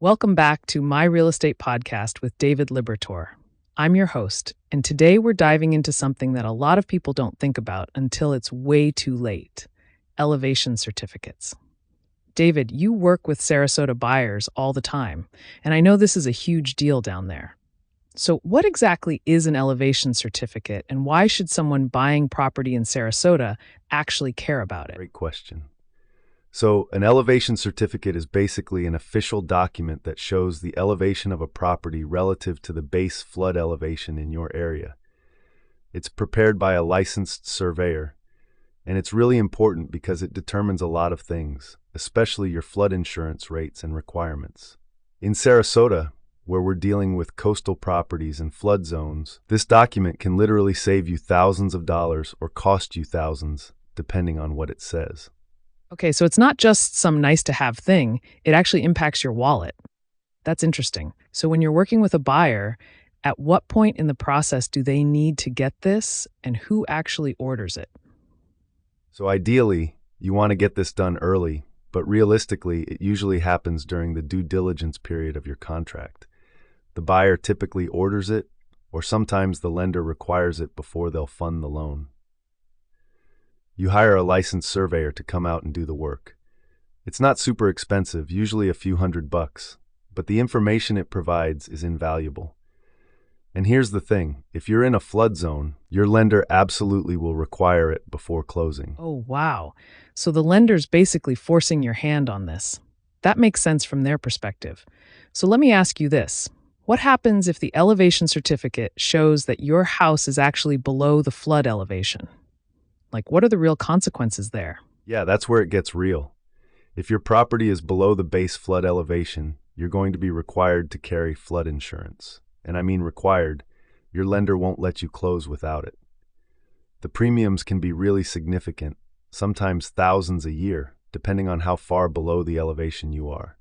Welcome back to My Real Estate Podcast with David Libertor. I'm your host, and today we're diving into something that a lot of people don't think about until it's way too late: elevation certificates. David, you work with Sarasota buyers all the time, and I know this is a huge deal down there. So, what exactly is an elevation certificate, and why should someone buying property in Sarasota actually care about it? Great question. So, an elevation certificate is basically an official document that shows the elevation of a property relative to the base flood elevation in your area. It's prepared by a licensed surveyor, and it's really important because it determines a lot of things, especially your flood insurance rates and requirements. In Sarasota, where we're dealing with coastal properties and flood zones, this document can literally save you thousands of dollars or cost you thousands, depending on what it says. Okay, so it's not just some nice-to-have thing, it actually impacts your wallet. That's interesting. So when you're working with a buyer, at what point in the process do they need to get this, and who actually orders it? So ideally, you want to get this done early, but realistically, it usually happens during the due diligence period of your contract. The buyer typically orders it, or sometimes the lender requires it before they'll fund the loan. You hire a licensed surveyor to come out and do the work. It's not super expensive, usually a few $100, but the information it provides is invaluable. And here's the thing, if you're in a flood zone, your lender absolutely will require it before closing. Oh, wow. So the lender's basically forcing your hand on this. That makes sense from their perspective. So let me ask you this. What happens if the elevation certificate shows that your house is actually below the flood elevation? Like, what are the real consequences there? Yeah, that's where it gets real. If your property is below the base flood elevation, you're going to be required to carry flood insurance. And I mean required. Your lender won't let you close without it. The premiums can be really significant, sometimes thousands a year, depending on how far below the elevation you are.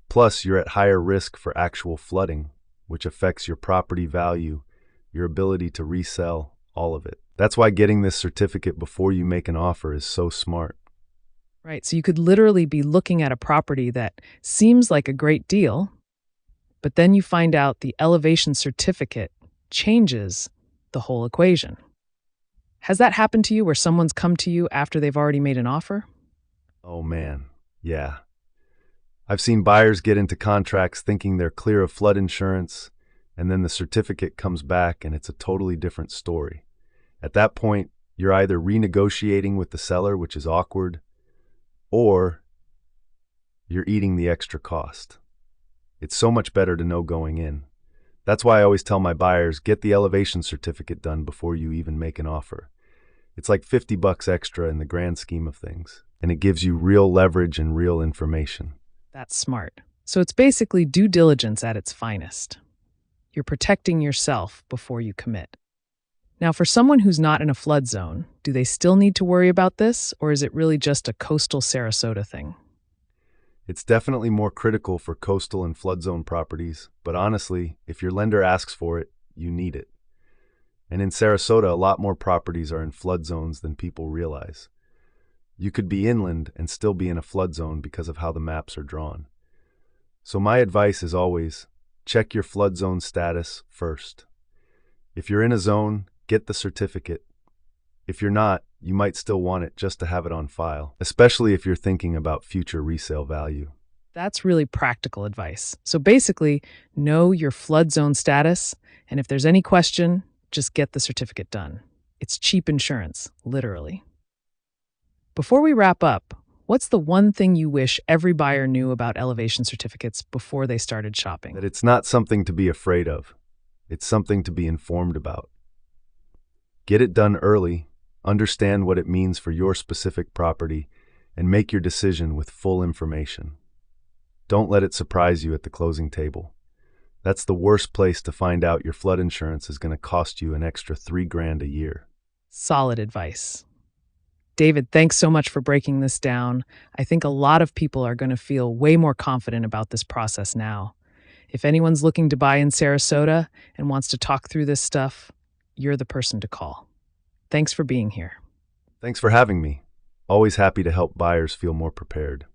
Plus, you're at higher risk for actual flooding, which affects your property value, your ability to resell, all of it. That's why getting this certificate before you make an offer is so smart. Right, so you could literally be looking at a property that seems like a great deal, but then you find out the elevation certificate changes the whole equation. Has that happened to you where someone's come to you after they've already made an offer? Oh man, yeah. I've seen buyers get into contracts thinking they're clear of flood insurance, and then the certificate comes back and it's a totally different story. At that point, you're either renegotiating with the seller, which is awkward, or you're eating the extra cost. It's so much better to know going in. That's why I always tell my buyers, get the elevation certificate done before you even make an offer. It's like $50 extra in the grand scheme of things, and it gives you real leverage and real information. That's smart. So it's basically due diligence at its finest. You're protecting yourself before you commit. Now, for someone who's not in a flood zone, do they still need to worry about this, or is it really just a coastal Sarasota thing? It's definitely more critical for coastal and flood zone properties, but honestly, if your lender asks for it, you need it. And in Sarasota, a lot more properties are in flood zones than people realize. You could be inland and still be in a flood zone because of how the maps are drawn. So my advice is always, check your flood zone status first. If you're in a zone, get the certificate. If you're not, you might still want it just to have it on file, especially if you're thinking about future resale value. That's really practical advice. So basically, know your flood zone status, and if there's any question, just get the certificate done. It's cheap insurance, literally. Before we wrap up, what's the one thing you wish every buyer knew about elevation certificates before they started shopping? That it's not something to be afraid of. It's something to be informed about. Get it done early, understand what it means for your specific property, and make your decision with full information. Don't let it surprise you at the closing table. That's the worst place to find out your flood insurance is going to cost you an extra $3,000 a year. Solid advice. David, thanks so much for breaking this down. I think a lot of people are going to feel way more confident about this process now. If anyone's looking to buy in Sarasota and wants to talk through this stuff, you're the person to call. Thanks for being here. Thanks for having me. Always happy to help buyers feel more prepared.